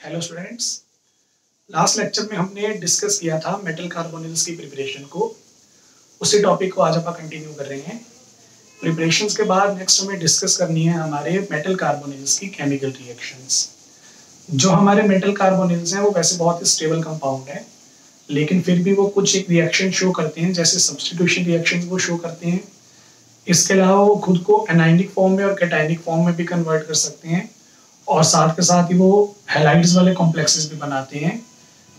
Hello students, last lecture में हमने discuss किया था मेटल कार्बोनिल्स की प्रिपरेशन को। उसी टॉपिक को आज आप कंटिन्यू कर रहे हैं। प्रिपरेशंस के बाद नेक्स्ट हमें डिस्कस करनी है हमारे मेटल कार्बोनिल्स की केमिकल रिएक्शंस। जो हमारे मेटल कार्बोनिल्स हैं वो वैसे बहुत ही स्टेबल कंपाउंड है, लेकिन फिर भी वो कुछ एक रिएक्शन शो करते हैं, जैसे सब्स्टिट्यूशन रिएक्शन वो शो करते हैं। इसके अलावा वो खुद को एनायनिक फॉर्म में और कैटायनिक फॉर्म में भी कन्वर्ट कर सकते हैं, और साथ के साथ ही वो हैलाइड्स वाले कॉम्प्लेक्सेस भी बनाते हैं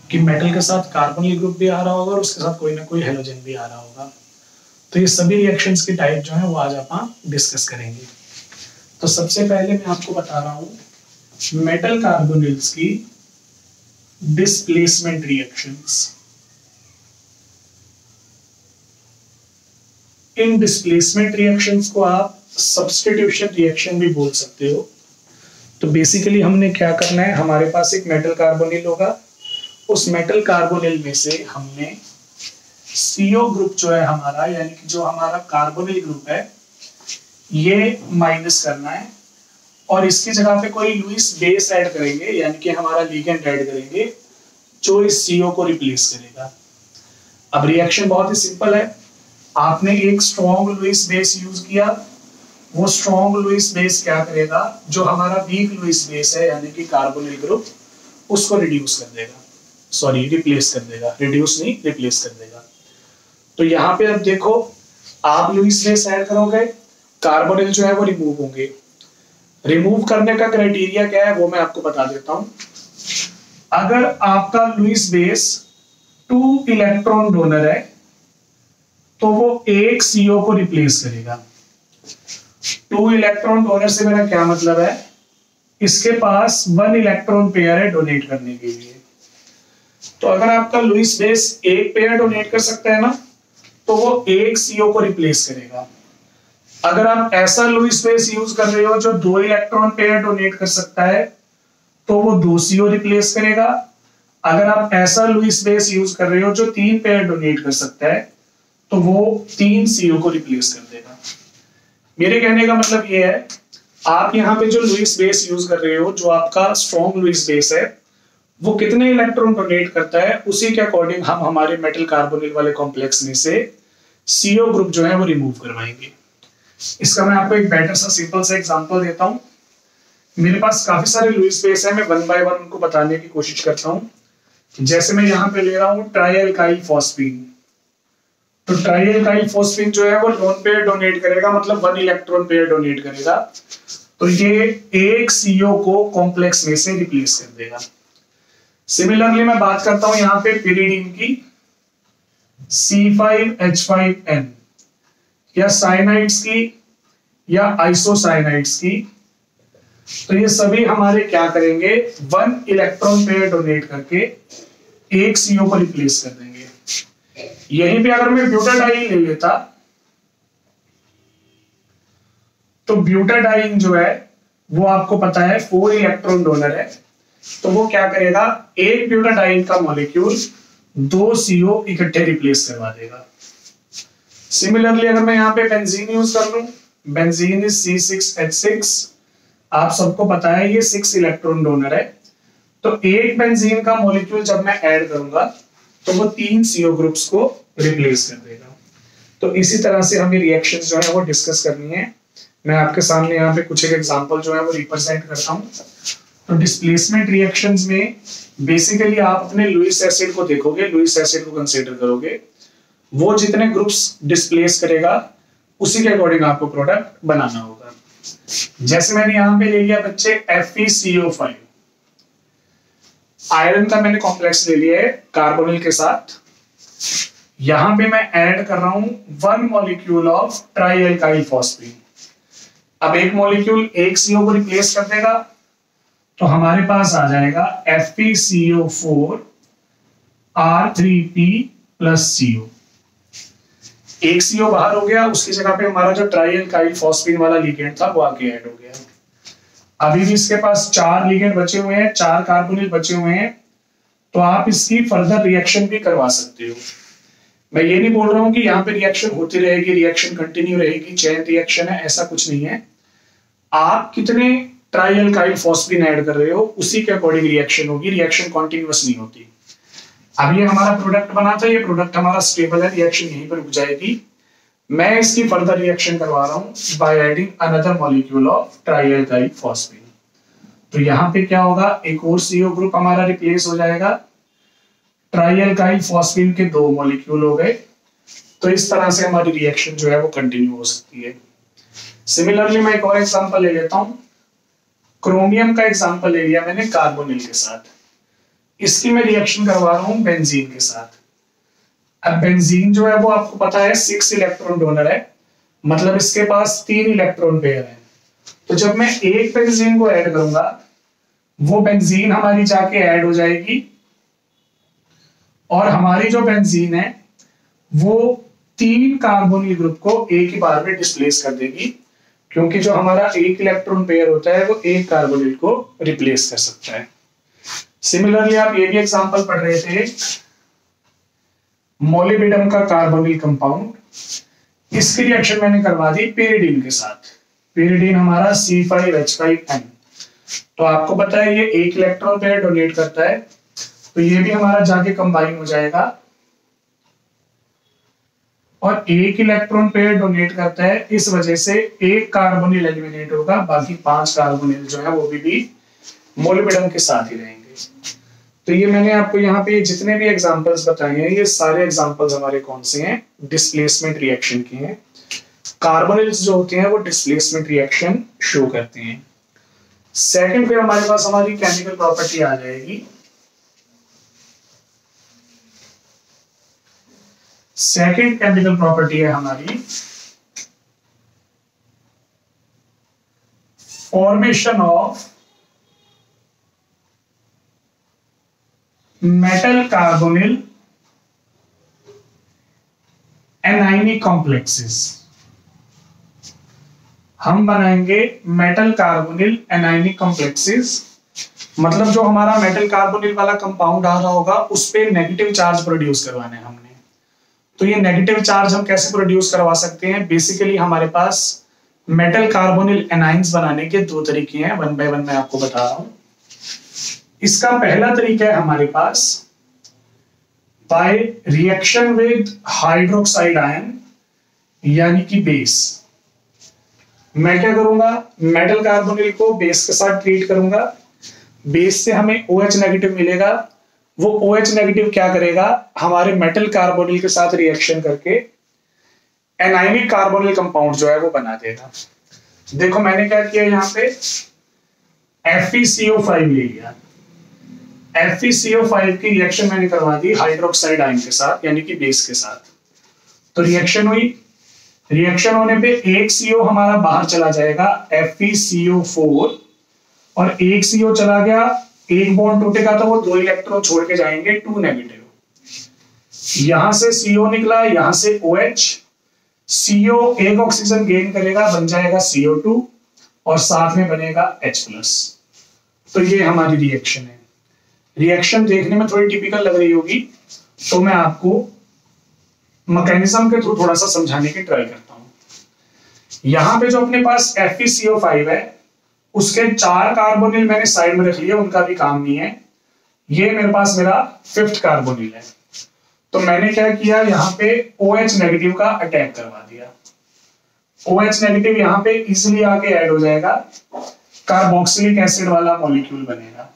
कि मेटल के साथ कार्बोनिल ग्रुप भी आ रहा होगा और उसके साथ कोई ना कोई हेलोजन भी आ रहा होगा। तो ये सभी रिएक्शंस की टाइप जो है वो आज आप डिस्कस करेंगे। तो सबसे पहले मैं आपको बता रहा हूं मेटल कार्बोनिल्स की डिस्प्लेसमेंट रिएक्शंस। इन डिस्प्लेसमेंट रिएक्शंस को आप सब्स्टिट्यूशन रिएक्शन भी बोल सकते हो। तो बेसिकली हमने क्या करना है, हमारे पास एक मेटल कार्बोनिल होगा, उस मेटल कार्बोनिल में से हमने CO ग्रुप जो है हमारा, यानी कि जो हमारा कार्बोनिल ग्रुप है, ये माइनस करना है और इसकी जगह पे कोई लुईस बेस ऐड करेंगे, यानी कि हमारा लिगेंड ऐड करेंगे जो इस CO को रिप्लेस करेगा। अब रिएक्शन बहुत ही सिंपल है। आपने एक स्ट्रॉन्ग लुईस बेस यूज किया, वो स्ट्रॉन्ग लुईस बेस क्या करेगा, जो हमारा वीक लुईस बेस है यानी कि कार्बोनिल ग्रुप, उसको रिड्यूस कर देगा, सॉरी रिप्लेस कर देगा, रिड्यूस नहीं रिप्लेस कर देगा। तो यहाँ पे अब देखो, आप लुईस बेस ऐड करोगे, कार्बोनिल जो है वो रिमूव होंगे। रिमूव करने का क्राइटेरिया क्या है वो मैं आपको बता देता हूं। अगर आपका लुईस बेस 2 इलेक्ट्रॉन डोनर है तो वो एक CO को रिप्लेस करेगा। 2 इलेक्ट्रॉन डोनर से मेरा क्या मतलब है, इसके पास 1 इलेक्ट्रॉन पेयर है डोनेट करने के लिए। तो अगर आपका लुईस बेस एक पेयर डोनेट कर सकता है ना, तो वो एक CO को रिप्लेस करेगा। अगर आप ऐसा लुईस बेस यूज कर रहे हो जो 2 इलेक्ट्रॉन पेयर डोनेट कर सकता है, तो वो 2 CO रिप्लेस करेगा। अगर आप ऐसा लुईस बेस यूज कर रहे हो जो 3 पेयर डोनेट कर सकता है, तो वो 3 CO को रिप्लेस कर देगा। मेरे कहने का मतलब ये है, आप यहाँ पे जो लुईस बेस यूज कर रहे हो, जो आपका स्ट्रॉन्ग लुईस बेस है, वो कितने इलेक्ट्रॉन डोनेट करता है, उसी के अकॉर्डिंग हम हमारे मेटल कार्बोनिल वाले कॉम्प्लेक्स में से CO ग्रुप जो है वो रिमूव करवाएंगे। इसका मैं आपको एक बेटर सा सिंपल सा एग्जांपल देता हूं। मेरे पास काफी सारे लुईस बेस है, मैं वन बाय वन उनको बताने की कोशिश करता हूं। जैसे मैं यहाँ पे ले रहा हूँ ट्राइएल्काइल फॉस्फीन। तो ट्राइएल्काइल फॉस्फीन जो है वो लोन पेयर डोनेट करेगा, मतलब 1 इलेक्ट्रॉन पेयर डोनेट करेगा। तो ये एक CO को कॉम्प्लेक्स में से रिप्लेस कर देगा। सिमिलरली मैं बात करता हूं यहाँ पे पिरिडीन की, C5H5N, या साइनाइड्स की, या आइसोसाइनाइड्स की। तो ये सभी हमारे क्या करेंगे, 1 इलेक्ट्रॉन पेयर डोनेट करके एक CO को रिप्लेस कर देंगे। यहीं पे अगर मैं ब्यूटाडाइन ले लेता, तो ब्यूटाडाइन जो है वो आपको पता है 4 इलेक्ट्रॉन डोनर है, तो वो क्या करेगा, एक ब्यूटाडाइन का मॉलिक्यूल 2 CO इकट्ठे रिप्लेस करवा देगा। सिमिलरली अगर मैं यहाँ पे बेंजीन यूज कर लूं, बेंजीन इज C6H6, आप सबको पता है ये 6 इलेक्ट्रॉन डोनर है। तो एक बेंजीन का मॉलिक्यूल जब मैं ऐड करूंगा तो वो 3 CO ग्रुप्स को रिप्लेस कर देगा। तो इसी तरह से हमें रिएक्शन जो है वो डिस्कस करनी है। मैं आपके सामने यहाँ पे कुछ एक एग्जांपल जो है वो रिप्रेजेंट करता हूँ। तो डिस्प्लेसमेंट रिएक्शंस में बेसिकली आप अपने लुईस एसिड को देखोगे, लुईस एसिड को कंसीडर करोगे, वो जितने ग्रुप्स डिस्प्लेस करेगा उसी के अकॉर्डिंग आपको प्रोडक्ट बनाना होगा। जैसे मैंने यहाँ पे ले लिया बच्चे FeCO5, आयरन का मैंने कॉम्प्लेक्स ले लिया है कार्बोनिल के साथ। यहां पे मैं ऐड कर रहा हूं 1 मॉलिक्यूल ऑफ ट्राइएल्काइल फॉस्फीन। अब एक मॉलिक्यूल एक CO को रिप्लेस कर देगा, तो हमारे पास आ जाएगा FeCO4 R3P + CO। एक CO बाहर हो गया, उसकी जगह पे हमारा जो ट्राइएल्काइल फॉस्फीन वाला लिगेंड था वो आके ऐड हो गया। अभी भी इसके पास 4 लिगेंड बचे हुए हैं, 4 कार्बोनिल बचे हुए हैं, तो आप इसकी फर्दर रिएक्शन भी करवा सकते हो। मैं ये नहीं बोल रहा हूं कि यहाँ पे रिएक्शन होती रहेगी, रिएक्शन कंटिन्यू रहेगी, चेन रिएक्शन है, ऐसा कुछ नहीं है। आप कितने ट्राई अल्काइल फॉस्फीन ऐड कर रहे हो, उसी के अकॉर्डिंग रिएक्शन होगी, रिएक्शन कॉन्टिन्यूअस नहीं होती। अब ये हमारा प्रोडक्ट बना था, ये प्रोडक्ट हमारा स्टेबल है, रिएक्शन यहीं पर रुक जाएगी। मैं इसकी फर्दर रिएक्शन करवा रहा हूं by adding another molecule of try alkyl phosphine. तो यहां पे क्या होगा, एक और CO ग्रुप हमारा रिप्लेस हो जाएगा, ट्राई अल्काइल फॉस्फीन के 2 मॉलिक्यूल हो गए। तो इस तरह से हमारी रिएक्शन जो है वो कंटिन्यू हो सकती है। सिमिलरली मैं एक और एग्जांपल ले लेता हूं, क्रोमियम का एग्जांपल ले लिया मैंने कार्बोनिल के साथ, इसकी मैं रिएक्शन करवा रहा हूं बेंजीन के साथ। अब बेंजीन जो है वो आपको पता है 6 इलेक्ट्रॉन डोनर है, मतलब इसके पास 3 इलेक्ट्रॉन पेयर है। तो जब मैं एक बेंजीन को ऐड करूंगा, वो बेंजीन हमारी जाके ऐड हो जाएगी और हमारी जो बेंजीन है वो 3 कार्बोनिल ग्रुप को एक ही बार में डिस्प्लेस कर देगी, क्योंकि जो हमारा एक इलेक्ट्रॉन पेयर होता है वो एक कार्बोनिल को रिप्लेस कर सकता है। सिमिलरली आप ये भी एग्जांपल पढ़ रहे थे, मोलिबिडम का कार्बोनिल कंपाउंड, इसकी रिएक्शन मैंने करवा दी पेरिडीन के साथ। पेरिडीन हमारा C5H5N, तो आपको पता है ये एक इलेक्ट्रॉन पेयर डोनेट करता है, तो ये भी हमारा जाके कंबाइन हो जाएगा और एक इलेक्ट्रॉन पेयर डोनेट करता है, इस वजह से एक कार्बोनिल एलिमिनेट होगा, बाकी 5 कार्बोनिल जो है वो भी मोलिबिडम के साथ ही रहेंगे। तो ये मैंने आपको यहाँ पे जितने भी एग्जांपल्स बताए हैं, ये सारे एग्जांपल्स हमारे कौन से हैं, डिस्प्लेसमेंट रिएक्शन के हैं। कार्बोनिल्स जो होते हैं वो डिस्प्लेसमेंट रिएक्शन शो करते हैं। सेकंड पे हमारे पास हमारी केमिकल प्रॉपर्टी आ जाएगी। सेकंड केमिकल प्रॉपर्टी है हमारी formation of metal carbonyl anionic complexes. हम बनाएंगे मेटल कार्बोनिल एनायनिक कॉम्प्लेक्सेस, मतलब जो हमारा मेटल कार्बोनिल वाला कंपाउंड आ रहा होगा उस पे नेगेटिव चार्ज प्रोड्यूस करवाने हैं हमने। तो ये नेगेटिव चार्ज हम कैसे प्रोड्यूस करवा सकते हैं, बेसिकली हमारे पास मेटल कार्बोनिल एनाइंस बनाने के 2 तरीके हैं, 1 बाय 1 मैं आपको बता रहा हूं। इसका पहला तरीका है हमारे पास by reaction with hydroxide ion, यानी कि बेस। मैं क्या करूंगा, मेटल कार्बोनिल को बेस के साथ ट्रीट करूंगा, बेस से हमें OH नेगेटिव मिलेगा, वो OH नेगेटिव क्या करेगा, हमारे मेटल कार्बोनिल के साथ रिएक्शन करके एनायनिक कार्बोनिल कंपाउंड जो है वो बना देगा। देखो मैंने क्या किया, यहाँ पे FeCO5 ले लिया, FeCO5 की रिएक्शन मैंने करवा दी हाइड्रोक्साइड आयन के साथ, यानी कि बेस के साथ। तो रिएक्शन हुई, रिएक्शन होने पे एक CO हमारा बाहर चला जाएगा FeCO4, और एक CO चला गया, एक बॉन्ड टूटेगा तो वो 2 इलेक्ट्रॉन छोड़ के जाएंगे 2 नेगेटिव। यहां से CO निकला, यहां से OH, CO एक ऑक्सीजन गेन करेगा, बन जाएगा CO2 और साथ में बनेगा H+। तो ये हमारी रिएक्शन है। रिएक्शन देखने में थोड़ी टिपिकल लग रही होगी, तो मैं आपको मैकेनिज्म के थ्रू थोड़ा सा समझाने की ट्राई करता हूं। यहां पे जो अपने पास FeCO5 है, उसके 4 कार्बोनिल मैंने साइड में रख लिया, उनका भी काम नहीं है। ये मेरे पास मेरा 5th कार्बोनिल है, तो मैंने क्या किया, यहाँ पे OH नेगेटिव का अटैक करवा दिया। OH नेगेटिव यहाँ पे इजिली आके ऐड हो जाएगा, कार्बोक्सिलिक एसिड वाला मॉलिक्यूल बनेगा।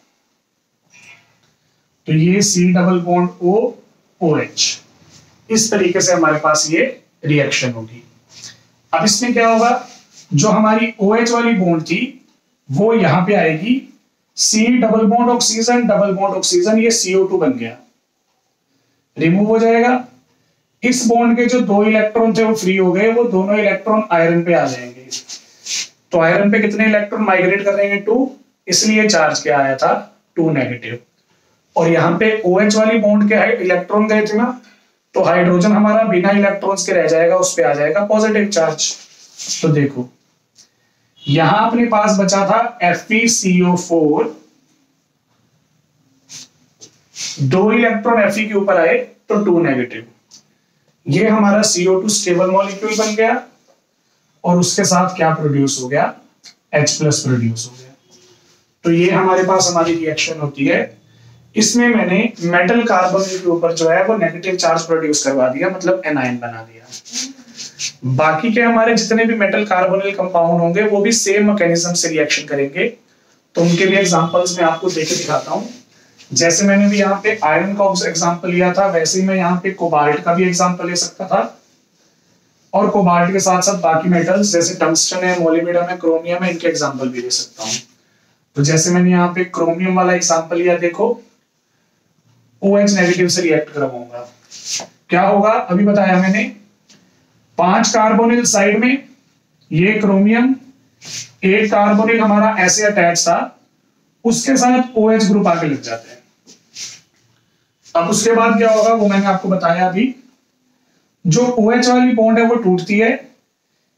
तो ये C double bond O OH, इस तरीके से हमारे पास ये रिएक्शन होगी। अब इसमें क्या होगा, जो हमारी OH वाली बॉन्ड थी वो यहां पे आएगी, C double bond oxygen double bond oxygen, ये CO2 बन गया, रिमूव हो जाएगा। इस बॉन्ड के जो 2 इलेक्ट्रॉन थे वो फ्री हो गए, वो दोनों इलेक्ट्रॉन आयरन पे आ जाएंगे। तो आयरन पे कितने इलेक्ट्रॉन माइग्रेट कर रहे हैं, 2, इसलिए चार्ज क्या आया था, 2 नेगेटिव। और यहाँ पे OH वाली बॉन्ड के इलेक्ट्रॉन गए थे ना, तो हाइड्रोजन हमारा बिना इलेक्ट्रॉन्स के रह जाएगा, उस पे आ जाएगा पॉजिटिव चार्ज। तो देखो यहां अपने पास बचा था FeCO4, 2 इलेक्ट्रॉन Fe के ऊपर आए तो 2 नेगेटिव। ये हमारा CO2 स्टेबल मॉलिक्यूल बन गया और उसके साथ क्या प्रोड्यूस हो गया, H+ प्रोड्यूस हो गया। तो ये हमारे पास हमारी रिएक्शन होती है। इसमें मैंने मेटल कार्बोनिल के ऊपर जो है वो नेगेटिव चार्ज प्रोड्यूस करवा दिया, मतलब एनायन बना दिया। बाकी के हमारे जितने भी मेटल कार्बोनिल कंपाउंड होंगे वो भी सेम मैकेनिज्म से रिएक्शन करेंगे। तो उनके भी एग्जांपल्स मैं आपको देके दिखाता हूँ। जैसे मैंने भी यहाँ पे आयरन का एग्जांपल लिया था, वैसे ही मैं यहाँ पे कोबाल्ट का भी एग्जांपल ले सकता था, और कोबाल्ट के साथ साथ बाकी मेटल्स जैसे टंगस्टन है, मोलिब्डेनम है, क्रोमियम है, इनके एग्जांपल भी ले सकता हूँ। तो जैसे मैंने यहाँ पे क्रोमियम वाला एग्जांपल लिया, देखो OH नेगेटिव से रिएक्ट करवाऊंगा, क्या होगा अभी बताया मैंने, 5 कार्बोनिल साइड में, ये क्रोमियम, एक कार्बोनिल हमारा ऐसे अटैच था, उसके साथ OH ग्रुप आके लग जाते हैं। अब उसके बाद क्या होगा वो मैंने आपको बताया अभी, जो OH वाली बॉन्ड है वो टूटती है,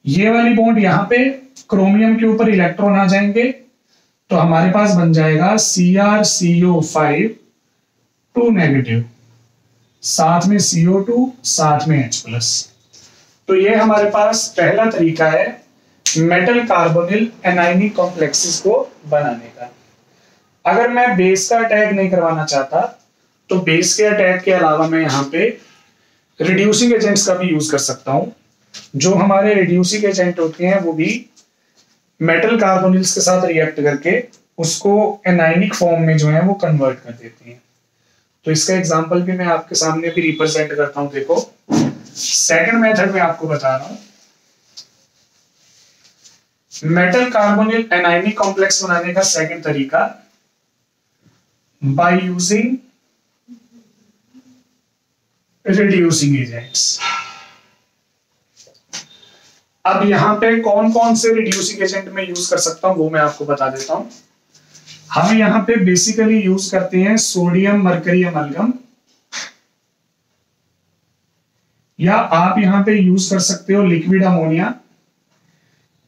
ये वाली बॉन्ड यहां पे क्रोमियम के ऊपर इलेक्ट्रॉन आ जाएंगे, तो हमारे पास बन जाएगा CrCO5 2 नेगेटिव, साथ में CO2, साथ में H+। तो ये हमारे पास पहला तरीका है मेटल कार्बोनिल एनायनिक कॉम्प्लेक्सेस को बनाने का। अगर मैं बेस का अटैक नहीं करवाना चाहता तो बेस के अटैक के अलावा मैं यहाँ पे रिड्यूसिंग एजेंट्स का भी यूज कर सकता हूं। जो हमारे रिड्यूसिंग एजेंट होते हैं वो भी मेटल कार्बोनिल्स के साथ रिएक्ट करके उसको एनायनिक फॉर्म में जो है वो कन्वर्ट कर देते हैं। तो इसका एग्जांपल भी मैं आपके सामने भी रिप्रेजेंट करता हूं। देखो सेकंड मेथड में आपको बता रहा हूं, मेटल कार्बोनिल एनायनिक कॉम्प्लेक्स बनाने का सेकंड तरीका, बाय यूजिंग रिड्यूसिंग एजेंट्स। अब यहां पे कौन कौन से रिड्यूसिंग एजेंट में यूज कर सकता हूं वो मैं आपको बता देता हूं। हम यहां पे बेसिकली यूज करते हैं सोडियम मरकरी अमलगम, या आप यहां पे यूज कर सकते हो लिक्विड अमोनिया।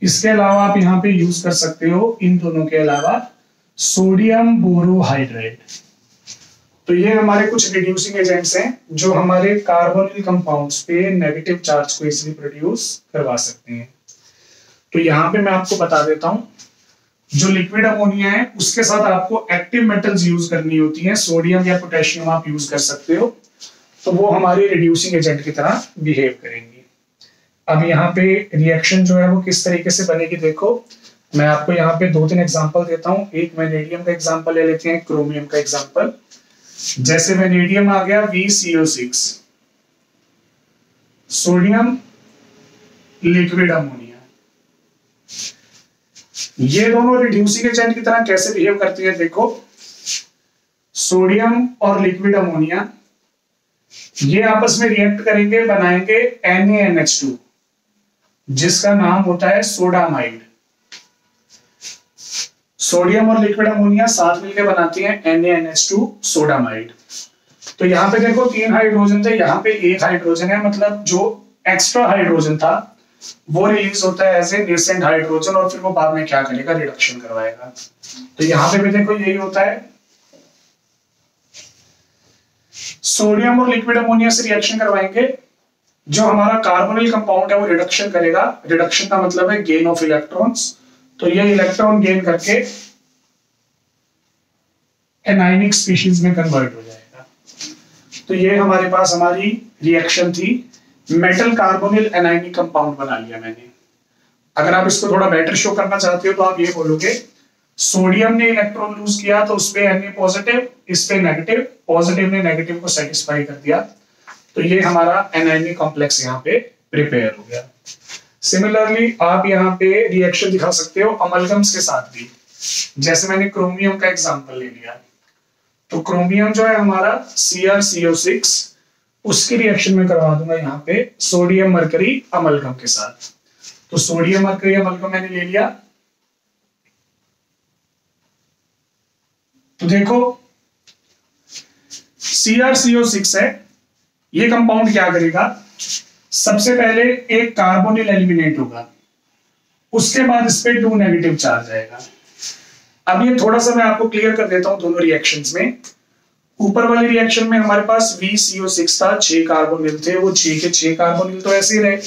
इसके अलावा आप यहां पे यूज कर सकते हो, इन दोनों के अलावा, सोडियम बोरोहाइड्रेट। तो ये हमारे कुछ रिड्यूसिंग एजेंट्स हैं जो हमारे कार्बोनिल कंपाउंड्स पे नेगेटिव चार्ज को इजीली प्रोड्यूस करवा सकते हैं। तो यहां पे मैं आपको बता देता हूं, जो लिक्विड अमोनिया है उसके साथ आपको एक्टिव मेटल्स यूज करनी होती हैं, सोडियम या पोटेशियम आप यूज कर सकते हो, तो वो हमारे रिड्यूसिंग एजेंट की तरह बिहेव करेंगे। अब यहाँ पे रिएक्शन जो है वो किस तरीके से बनेगी, देखो मैं आपको यहाँ पे 2-3 एग्जांपल देता हूँ। एक वैनेडियम का एग्जांपल ले लेते हैं, क्रोमियम का एग्जांपल। जैसे वैनेडियम आ गया VCO6, सोडियम लिक्विड अमोनिया, ये दोनों रिड्यूसिंग एजेंट की तरह कैसे बिहेव करती है, देखो सोडियम और लिक्विड अमोनिया ये आपस में रिएक्ट करेंगे, बनाएंगे NaNH2 जिसका नाम होता है सोडामाइड। सोडियम और लिक्विड अमोनिया साथ मिलकर बनाती हैं NaNH2 सोडामाइड। तो यहाँ पे देखो 3 हाइड्रोजन थे, यहाँ पे 1 हाइड्रोजन है, मतलब जो एक्स्ट्रा हाइड्रोजन था वो रिलीज होता है एज ए नेसेंट हाइड्रोजन, और फिर वो बाद में क्या करेगा, रिडक्शन करवाएगा। तो यहाँ पे भी देखो यही होता है, सोडियम और लिक्विड अमोनिया से रिएक्शन करवाएंगे, जो हमारा कार्बोनिल कंपाउंड है वो रिडक्शन करेगा। रिडक्शन का मतलब है गेन ऑफ इलेक्ट्रॉन्स, तो ये इलेक्ट्रॉन गेन करके एनायनिक स्पीशीज में कन्वर्ट हो जाएगा। तो ये हमारे पास हमारी रिएक्शन थी, मेटल कार्बोनिल एनायनिक कंपाउंड बना लिया मैंने। अगर आप इसको थोड़ा बेटर शो करना चाहते हो तो आप ये बोलोगे, सोडियम ने इलेक्ट्रॉन लूज किया तो उस पे Na पॉजिटिव, इस पे नेगेटिव, पॉजिटिव ने नेगेटिव को सेटिस्फाई कर दिया, तो ये हमारा एनायनिक कॉम्प्लेक्स यहाँ पे प्रिपेयर हो गया। सिमिलरली आप यहाँ पे रिएक्शन दिखा सकते हो अमलगम्स के साथ भी। जैसे मैंने क्रोमियम का एग्जांपल ले लिया, तो क्रोमियम जो है हमारा CrCO6, उसकी रिएक्शन में करवा दूंगा यहाँ पे सोडियम मरकरी अमलगम के साथ। तो सोडियम मरकरी अमलगम मैंने ले लिया, तो देखो CrCO6 है, ये कंपाउंड क्या करेगा, सबसे पहले एक कार्बोनिल एलिमिनेट होगा, उसके बाद इस पे 2 नेगेटिव चार्ज आएगा। अब ये थोड़ा सा मैं आपको क्लियर कर देता हूं दोनों रिएक्शंस में। ऊपर वाली रिएक्शन में हमारे पास VCO6 था, 6 कार्बोनिल थे, वो 6 के 6 कार्बोनिल तो ऐसे ही रहे,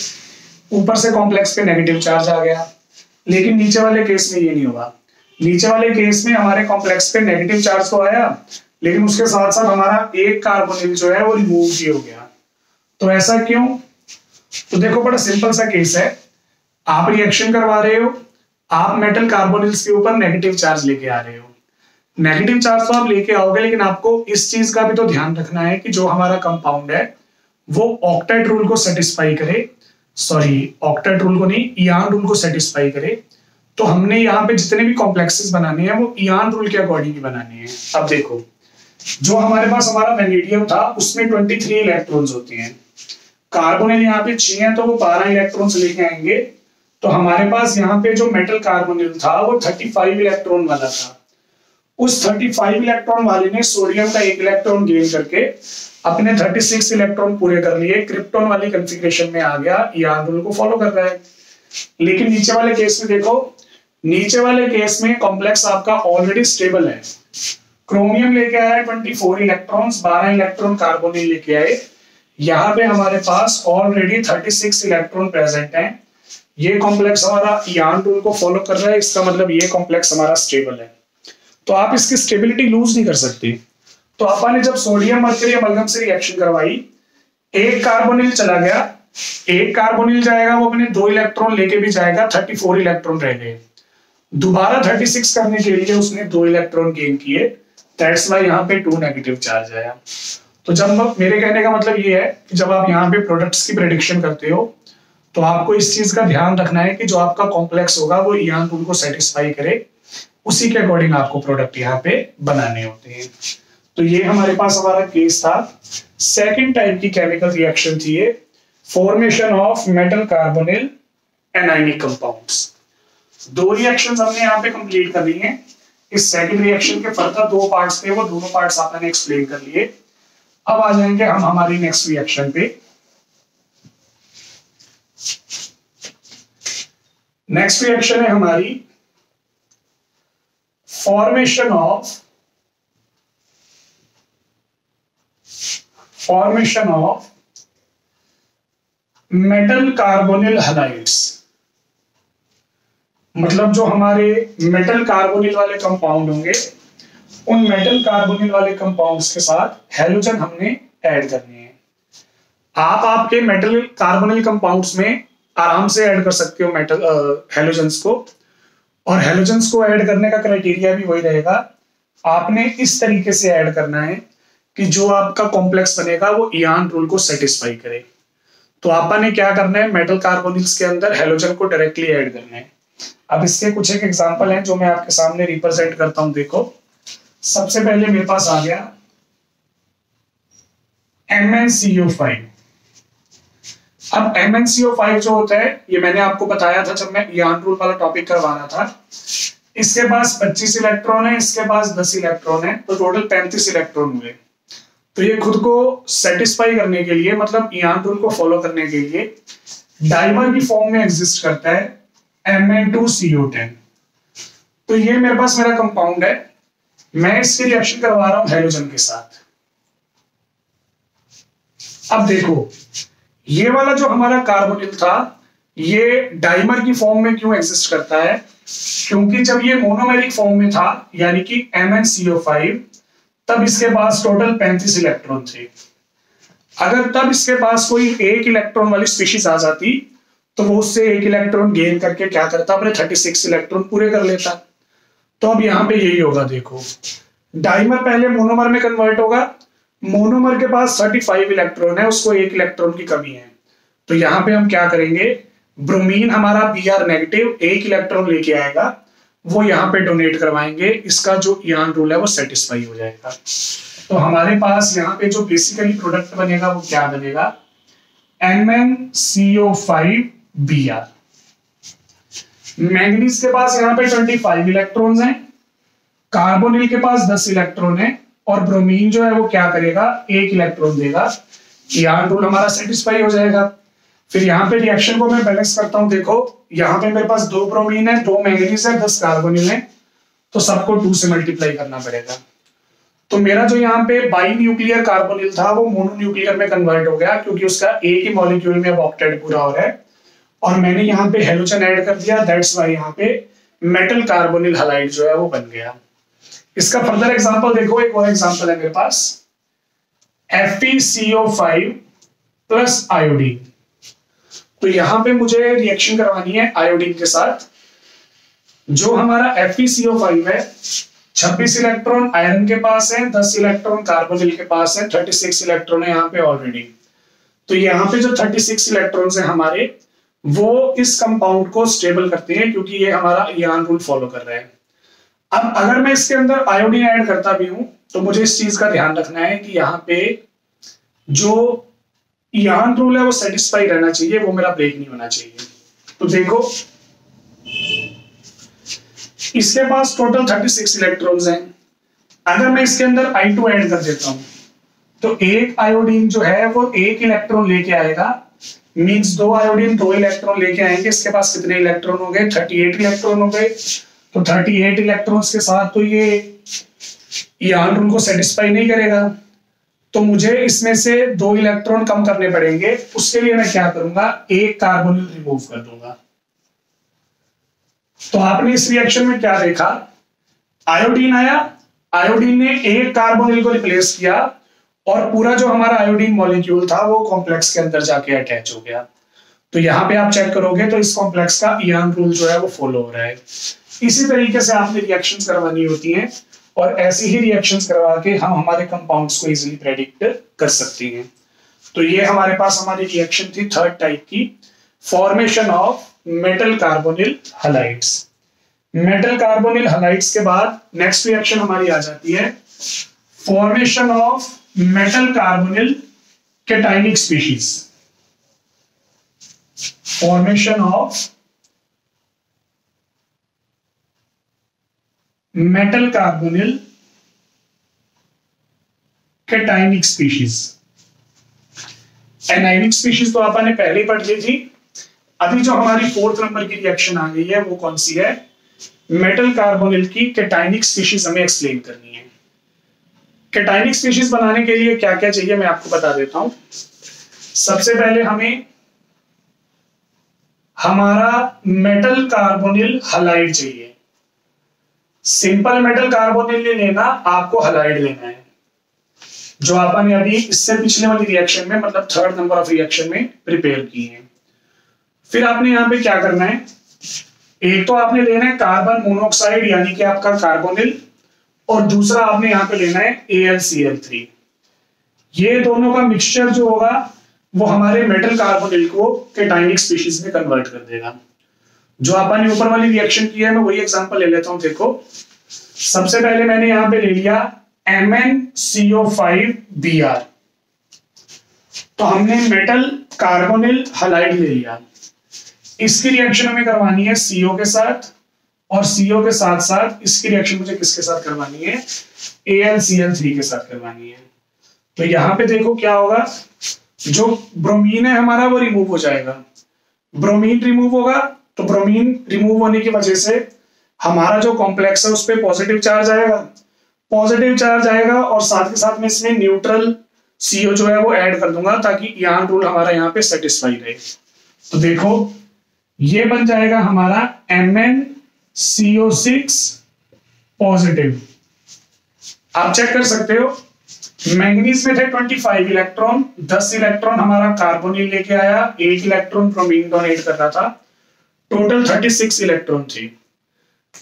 ऊपर से कॉम्प्लेक्स पे नेगेटिव चार्ज आ गया। लेकिन नीचे वाले केस में ये नहीं होगा, नीचे वाले केस में हमारे कॉम्प्लेक्स पे नेगेटिव चार्ज तो आया, लेकिन उसके साथ साथ हमारा एक कार्बोनिल जो है वो रिमूव भी हो गया। तो ऐसा क्यों? तो देखो बड़ा सिंपल सा केस है, आप रिएक्शन करवा रहे हो, आप मेटल कार्बोनिल्स के ऊपर नेगेटिव चार्ज लेके आ रहे हो। नेगेटिव चार्ज तो आप लेके आओगे, लेकिन आपको इस चीज का भी तो ध्यान रखना है कि जो हमारा कंपाउंड है वो ऑक्टेट रूल को सेटिस्फाई करे, सॉरी ऑक्टेट रूल को नहीं, इयान रूल को सेटिस्फाई करे। तो हमने यहाँ पे जितने भी कॉम्प्लेक्सेस बनाने हैं वो इयान रूल के अकॉर्डिंग ही बनाने हैं। अब देखो, जो हमारे पास हमारा वैनेडियम था उसमें 23 इलेक्ट्रॉन्स होते हैं, कार्बोनिल यहाँ पे 6 है तो वो 12 इलेक्ट्रॉन्स लेके आएंगे। तो हमारे पास यहाँ पे जो मेटल कार्बोनिल था वो 35 इलेक्ट्रॉन वाला था। उस 35 इलेक्ट्रॉन वाले ने सोडियम का 1 इलेक्ट्रॉन गेन करके अपने 36 इलेक्ट्रॉन पूरे कर लिए, क्रिप्टॉन वाली कॉन्फ़िगरेशन में आ गया, इयान रूल को फॉलो कर रहा है। लेकिन नीचे वाले केस में देखो, नीचे वाले केस में कॉम्प्लेक्स आपका ऑलरेडी स्टेबल है। क्रोमियम लेके आया 24 इलेक्ट्रॉन्स, 12 इलेक्ट्रॉन कार्बोनिल लेके आए। यहाँ पे हमारे पास ऑलरेडी 36 इलेक्ट्रॉन प्रेजेंट हैं। ये कॉम्प्लेक्स हमारा इयान रूल को फॉलो कर रहा है, इसका मतलब ये कॉम्प्लेक्स हमारा स्टेबल है। तो आप इसकी स्टेबिलिटी लूज नहीं कर सकते। तो अपन ने जब सोडियम मरकरी अमलगम से रिएक्शन करवाई, एक कार्बोनिल चला गया, एक कार्बोनिल जाएगा वो अपने 2 इलेक्ट्रॉन लेके भी जाएगा, 34 इलेक्ट्रॉन रह गए। दोबारा 36 करने के लिए उसने 2 इलेक्ट्रॉन गेन किए, दैट्स व्हाई यहाँ पे 2 नेगेटिव चार्ज आया। तो जब मेरे कहने का मतलब ये है कि जब आप यहाँ पे प्रोडक्ट्स की प्रेडिक्शन करते हो तो आपको इस चीज का ध्यान रखना है कि जो आपका कॉम्प्लेक्स होगा वो इयान रूल को सेटिस्फाई करे, उसी के अकॉर्डिंग आपको प्रोडक्ट यहाँ पे बनाने होते हैं। तो ये हमारे पास हमारा केस था। सेकंड टाइप की केमिकल रिएक्शन थी ये, formation of metal carbonyl anionic compounds. 2 reactions हमने यहाँ पे कंप्लीट कर ली हैं। इस सेकंड रिएक्शन के फर्दर 2 पार्ट्स थे, वो दोनों पार्ट्स आपने एक्सप्लेन कर लिए। अब आ जाएंगे हम हमारी नेक्स्ट रिएक्शन पे। नेक्स्ट रिएक्शन है हमारी formation of metal carbonyl halides. मतलब जो हमारे मेटल कार्बोनिल वाले कंपाउंड होंगे, उन मेटल कार्बोनिल वाले कंपाउंड्स के साथ हैलोजन हमने ऐड करने हैं। आप आपके मेटल कार्बोनिल कंपाउंड्स में आराम से ऐड कर सकते हो मेटल हैलोजन्स को, और हैलोजन्स को ऐड करने का क्राइटेरिया भी वही रहेगा, आपने इस तरीके से ऐड करना है कि जो आपका कॉम्प्लेक्स बनेगा वो इयान रूल को सेटिस्फाई करे। तो आपने क्या करना है, मेटल कार्बोनिल्स के अंदर हैलोजन को डायरेक्टली ऐड करना है। अब इसके कुछ एक एग्जांपल हैं जो मैं आपके सामने रिप्रेजेंट करता हूं। देखो, सबसे पहले मेरे पास आ गया MnCO5। अब MnCO5 जो होता है, ये मैंने आपको बताया था जब मैं इयान रूल वाला टॉपिक करवा रहा था। इसके पास 25 इलेक्ट्रॉन है, इसके पास 10 इलेक्ट्रॉन है, तो टोटल 35 इलेक्ट्रॉन हुए। तो ये खुद को सेटिस्फाई करने के लिए, मतलब इयान रूल को फॉलो करने के लिए डाइमर की फॉर्म में एग्जिस्ट करता है Mn2CO10। तो ये मेरे पास मेरा कंपाउंड है, मैं इसकी रिएक्शन करवा रहा हूं हैलोजन के साथ। अब देखो, ये वाला जो हमारा कार्बोनिल था ये डाइमर की फॉर्म में क्यों एग्जिस्ट करता है, क्योंकि जब ये मोनोमेरिक फॉर्म में था यानी कि MnCO5, तब इसके पास टोटल 35 इलेक्ट्रॉन थे। अगर तब इसके पास कोई 1 इलेक्ट्रॉन वाली स्पीशीज आ जाती तो वो उससे 1 इलेक्ट्रॉन गेन करके क्या करता, अपने 36 इलेक्ट्रॉन पूरे कर लेता। तो अब यहाँ पे यही होगा, देखो डाइमर पहले मोनोमर में कन्वर्ट होगा, मोनोमर के पास 35 इलेक्ट्रॉन है, उसको 1 इलेक्ट्रॉन की कमी है। तो यहाँ पे हम क्या करेंगे, ब्रोमीन हमारा Br नेगेटिव 1 इलेक्ट्रॉन लेके आएगा, वो यहाँ पे डोनेट करवाएंगे, इसका जो इयान रूल है वो सेटिस्फाई हो जाएगा। तो हमारे पास यहाँ पे जो बेसिकली प्रोडक्ट बनेगा वो क्या बनेगा, MnCO5Br। मैंगनीज के पास यहाँ पे 25 इलेक्ट्रॉन्स हैं, कार्बोनिल के पास 10 इलेक्ट्रॉन है, और ब्रोमीन जो है वो क्या करेगा, 1 इलेक्ट्रॉन देगा, इयान रूल हमारा सेटिस्फाई हो जाएगा। फिर यहाँ पे रिएक्शन को मैं बैलेंस करता हूं। देखो यहाँ पे मेरे पास 2 ब्रोमीन है, 2 मैंगनीज है, 10 कार्बोनिल है, तो सबको 2 से मल्टीप्लाई करना पड़ेगा। तो मेरा जो यहाँ पे बाई न्यूक्लियर कार्बोनिल था वो मोनोन्यूक्लियर में कन्वर्ट हो गया, क्योंकि उसका एक ही मॉलिक्यूल में अब ऑक्टेट पूरा हो रहा है, और मैंने यहाँ पे हैलोजन ऐड कर दिया, दैट्स व्हाई यहाँ पे मेटल कार्बोनिल हैलाइड जो है वो बन गया। इसका फर्दर एग्जांपल देखो, एक और एग्जांपल है मेरे पास, FeCO5 प्लस आयोडीन। तो यहां पे मुझे रिएक्शन करवानी है आयोडीन के साथ। जो हमारा FeCO5 है, 26 इलेक्ट्रॉन आयरन के पास है, 10 इलेक्ट्रॉन कार्बोनिल के पास है, 36 इलेक्ट्रॉन है यहाँ पे ऑलरेडी। तो यहाँ पे जो 36 इलेक्ट्रॉन्स है हमारे, वो इस कंपाउंड को स्टेबल करते हैं क्योंकि ये हमारा इयान रूल फॉलो कर रहा है। अब अगर मैं इसके अंदर आयोडीन ऐड करता भी हूं तो मुझे इस चीज का ध्यान रखना है कि यहाँ पे जो इयान रूल है वो सेटिस्फाई रहना चाहिए, वो मेरा ब्रेक नहीं होना चाहिए। तो देखो इसके पास टोटल 36 इलेक्ट्रॉन्स हैं। अगर मैं इसके अंदर I2 ऐड कर देता हूं तो एक आयोडीन जो है वो 1 इलेक्ट्रॉन लेके आएगा, मींस 2 आयोडीन 2 इलेक्ट्रॉन लेके आएंगे। इसके पास कितने इलेक्ट्रॉन हो गए? 38 इलेक्ट्रॉन हो गए। तो 38 इलेक्ट्रॉन्स के साथ तो ये इयान रूल को सेटिस्फाई नहीं करेगा, तो मुझे इसमें से 2 इलेक्ट्रॉन कम करने पड़ेंगे। उसके लिए मैं क्या करूंगा? एक कार्बोनिल रिमूव कर दूंगा। तो आपने इस रिएक्शन में क्या देखा? आयोडीन आया, आयोडीन ने एक कार्बोनिल को रिप्लेस किया और पूरा जो हमारा आयोडीन मॉलिक्यूल था वो कॉम्प्लेक्स के अंदर जाके अटैच हो गया। तो यहां पे आप चेक करोगे तो इस कॉम्प्लेक्स का इयान रूल जो है वो फॉलो हो रहा है। इसी तरीके से आपने रिएक्शंस करवानी होती हैं और ऐसी ही रिएक्शंस करवा के हम हमारे कंपाउंड्स को इजीली प्रेडिक्ट कर सकते हैं। तो ये हमारे पास हमारी रिएक्शन थी थर्ड टाइप की, formation of metal carbonyl halides. Metal carbonyl halides के बाद नेक्स्ट रिएक्शन हमारी आ जाती है formation of metal carbonyl cationic species. Formation of metal carbonyl cationic species. Anionic species तो आपने पहले ही पढ़ ली थी। अभी जो हमारी 4th नंबर की रिएक्शन आ गई है वो कौन सी है? मेटल कार्बोनिल की कैटायनिक स्पीशीज हमें एक्सप्लेन करनी है। कैटायनिक स्पीशीज बनाने के लिए क्या क्या चाहिए मैं आपको बता देता हूं। सबसे पहले हमें हमारा मेटल कार्बोनिल हैलाइड चाहिए। सिंपल मेटल कार्बोनिल नहीं लेना, आपको हैलाइड लेना है, जो आपने अभी इससे पिछले वाली रिएक्शन में मतलब 3rd नंबर ऑफ रिएक्शन में प्रिपेयर की है। फिर आपने यहां पे क्या करना है? एक तो आपने लेना है कार्बन मोनोऑक्साइड यानी कि आपका कार्बोनिल, और दूसरा आपने यहां पे लेना है AlCl3। ये दोनों का मिक्सचर जो होगा वो हमारे मेटल कार्बोनिल को कैटायनिक स्पीशीज में कन्वर्ट कर देगा। जो आपने ऊपर वाली रिएक्शन की है मैं वही एग्जांपल ले लेता हूं। देखो सबसे पहले मैंने यहां पे ले लिया MnCO5Br, तो हमने मेटल कार्बोनिल हैलाइड ले लिया। इसकी रिएक्शन हमें करवानी है CO के साथ, और CO के साथ साथ इसकी रिएक्शन मुझे किसके साथ करवानी है? AlCl3 के साथ करवानी है। तो यहां पे देखो क्या होगा, जो ब्रोमीन है हमारा वो रिमूव हो जाएगा। ब्रोमीन रिमूव होगा तो ब्रोमीन रिमूव होने की वजह से हमारा जो कॉम्प्लेक्स है उस पर पॉजिटिव चार्ज आएगा, पॉजिटिव चार्ज आएगा, और साथ के साथ में इसमें न्यूट्रल CO जो है वो ऐड कर दूंगा ताकि इयान रूल हमारा यहाँ पे सेटिस्फाई रहे। तो देखो ये बन जाएगा हमारा MnCO6 पॉजिटिव। आप चेक कर सकते हो, मैंगनीज में थे 25 इलेक्ट्रॉन, 10 इलेक्ट्रॉन हमारा कार्बोनिल लेके आया, 1 इलेक्ट्रॉन ब्रोमीन डोनेट कर रहा था, टोटल 36 इलेक्ट्रॉन थे।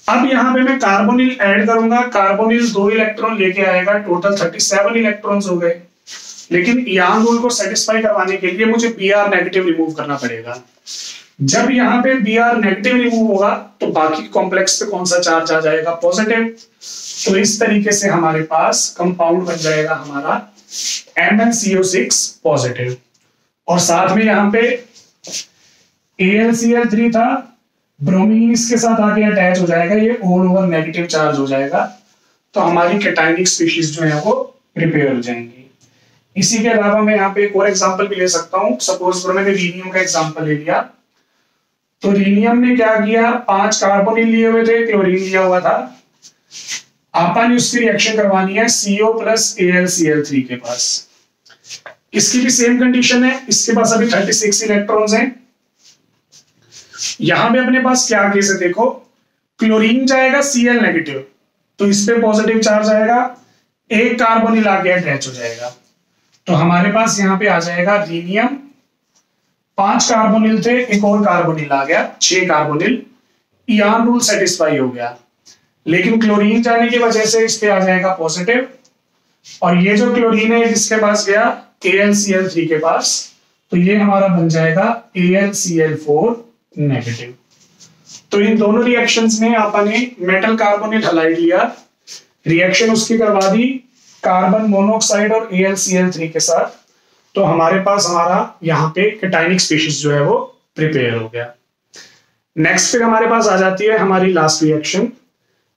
अब यहां पे मैं कार्बोनिल ऐड करूंगा, कार्बोनिल 2 इलेक्ट्रॉन लेके आएगा, टोटल 37 इलेक्ट्रॉन्स हो गए। लेकिन इयान रूल को सेटिस्फाई करवाने के लिए मुझे Br नेगेटिव रिमूव करना पड़ेगा। जब यहां पे Br नेगेटिव रिमूव होगा तो बाकी कॉम्प्लेक्स पे कौन सा चार्ज आ जाएगा? पॉजिटिव। तो इस तरीके से हमारे पास कंपाउंड बन जाएगा हमारा MnCO6 पॉजिटिव, और साथ में यहां पे AlCl3 था, ब्रोमीन इसके साथ आके अटैच हो जाएगा, ये ऑल ओवर नेगेटिव चार्ज हो जाएगा। तो हमारी कैटायनिक स्पीशीज जो है वो प्रिपेयर हो जाएंगी। इसी के अलावा मैं यहाँ पे एक और एग्जांपल भी ले सकता हूं। सपोज मैंने रीनियम का एग्जांपल ले लिया, तो रीनियम ने क्या किया, 5 कार्बोनिल लिए हुए थे, क्लोरीन लिया हुआ था। आपने उसकी रिएक्शन करवानी है CO प्लस AlCl3 के पास। इसकी भी सेम कंडीशन है, इसके पास अभी 36 इलेक्ट्रॉन्स हैं। यहां पे अपने पास क्या केस है देखो, क्लोरीन जाएगा Cl नेगेटिव, तो इस पे पॉजिटिव चार्ज आएगा, एक कार्बोनिल आ गया अटैच हो जाएगा, तो हमारे पास यहाँ पे आ जाएगा रीनियम, 5 कार्बोनिल थे, एक और कार्बोनिल आ गया, 6 कार्बोनिल, इयान रूल सेटिस्फाई हो गया। लेकिन क्लोरीन जाने की वजह से इस पे आ जाएगा पॉजिटिव, और ये जो क्लोरीन है इसके पास गया AlCl3 के पास, तो ये हमारा बन जाएगा AlCl4 नेगेटिव। तो इन दोनों रिएक्शंस में आपने मेटल कार्बोनिल हलाइड लिया, रिएक्शन उसकी करवा दी कार्बन मोनोऑक्साइड और AlCl3 के साथ, तो हमारे पास हमारा यहाँ पे कैटायनिक स्पीशीज जो है वो प्रिपेयर हो गया। नेक्स्ट फिर हमारे पास आ जाती है हमारी लास्ट रिएक्शन।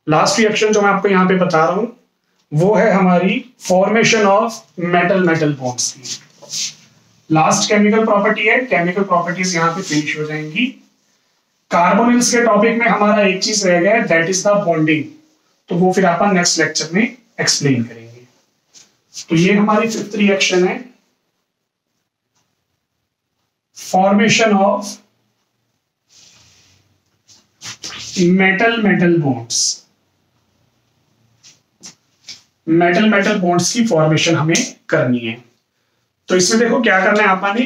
लास्ट रिएक्शन जो मैं आपको यहाँ पे बता रहा हूं वो है हमारी formation of metal metal bonds की। लास्ट केमिकल प्रॉपर्टी है, केमिकल प्रॉपर्टीज यहाँ पे फिनिश हो जाएंगी। कार्बोनिल्स के टॉपिक में हमारा एक चीज रह गया, दैट इज द बॉन्डिंग, तो वो फिर अपन नेक्स्ट लेक्चर में एक्सप्लेन करेंगे। तो ये हमारी 5th रिएक्शन है, formation of metal metal bonds. Metal metal bonds की फॉर्मेशन हमें करनी है। तो इसमें देखो क्या करना है आपने,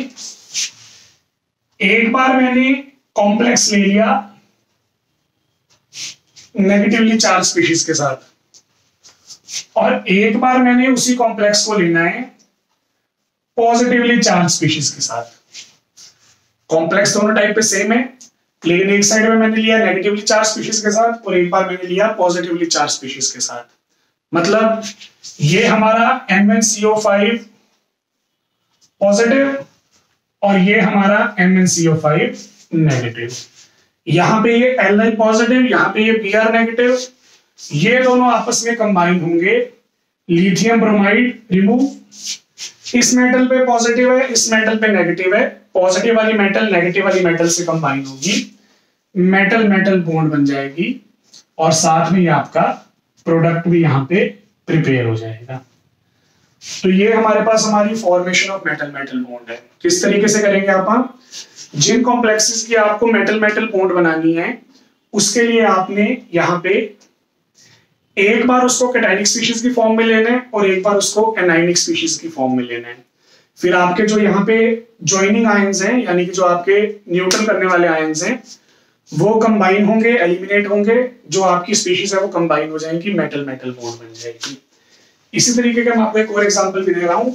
एक बार मैंने कॉम्प्लेक्स ले लिया नेगेटिवली चार्ज स्पीशीज के साथ, और एक बार मैंने उसी कॉम्प्लेक्स को लेना है पॉजिटिवली चार्ज स्पीशीज के साथ। कॉम्प्लेक्स दोनों टाइप पे सेम है, लेकिन एक साइड में मैंने लिया नेगेटिवली चार्ज स्पीशीज के साथ और एक बार मैंने लिया पॉजिटिवली चार्ज स्पीशीज के साथ। मतलब ये हमारा MnCO5 पॉजिटिव और ये हमारा MnCO5 नेगेटिव। यहां पे ये Li पॉजिटिव, यहां पे ये Br नेगेटिव, ये दोनों आपस में कंबाइन होंगे, लिथियम ब्रोमाइड रिमूव। इस मेटल पे पॉजिटिव है, इस मेटल पे नेगेटिव है, पॉजिटिव वाली मेटल नेगेटिव वाली मेटल से कंबाइन होगी, मेटल मेटल बॉन्ड बन जाएगी, और साथ में ये आपका प्रोडक्ट भी यहां पे प्रिपेयर हो जाएगा। तो ये हमारे पास हमारी formation of metal metal bond है। किस तरीके से करेंगे आप, जिन कॉम्प्लेक्सेस की आपको मेटल मेटल बॉन्ड बनानी है उसके लिए आपने यहाँ पे एक बार उसको कैटायनिक स्पीशीज की फॉर्म में लेना है और एक बार उसको एनायनिक स्पीशीज की फॉर्म में लेना है। फिर आपके जो यहाँ पे ज्वाइनिंग आयंस हैं, यानी कि जो आपके न्यूट्रल करने वाले आयंस हैं, वो कंबाइन होंगे, एलिमिनेट होंगे, जो आपकी स्पीशीज है वो कंबाइन हो जाएंगी, मेटल मेटल बॉन्ड बन जाएगी। इसी तरीके का मैं आपको एक और एग्जांपल भी दे रहा हूं।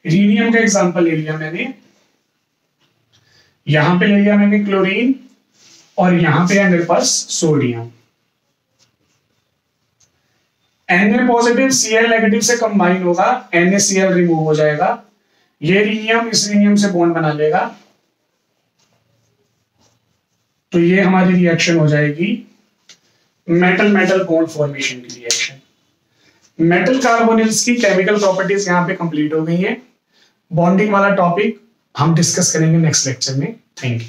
रीनियम का एग्जांपल ले लिया मैंने, यहां पे ले लिया मैंने क्लोरीन और यहां पे है मेरे पास sodium. Na positive Cl negative से कंबाइन होगा, NaCl रिमूव हो जाएगा, ये रीनियम इस रीनियम से बॉन्ड बना लेगा, तो ये हमारी रिएक्शन हो जाएगी मेटल मेटल बॉन्ड फॉर्मेशन की रिएक्शन। मेटल कार्बोनिल्स की केमिकल प्रॉपर्टीज यहां पे कंप्लीट हो गई है। बॉन्डिंग वाला टॉपिक हम डिस्कस करेंगे नेक्स्ट लेक्चर में। Thank you.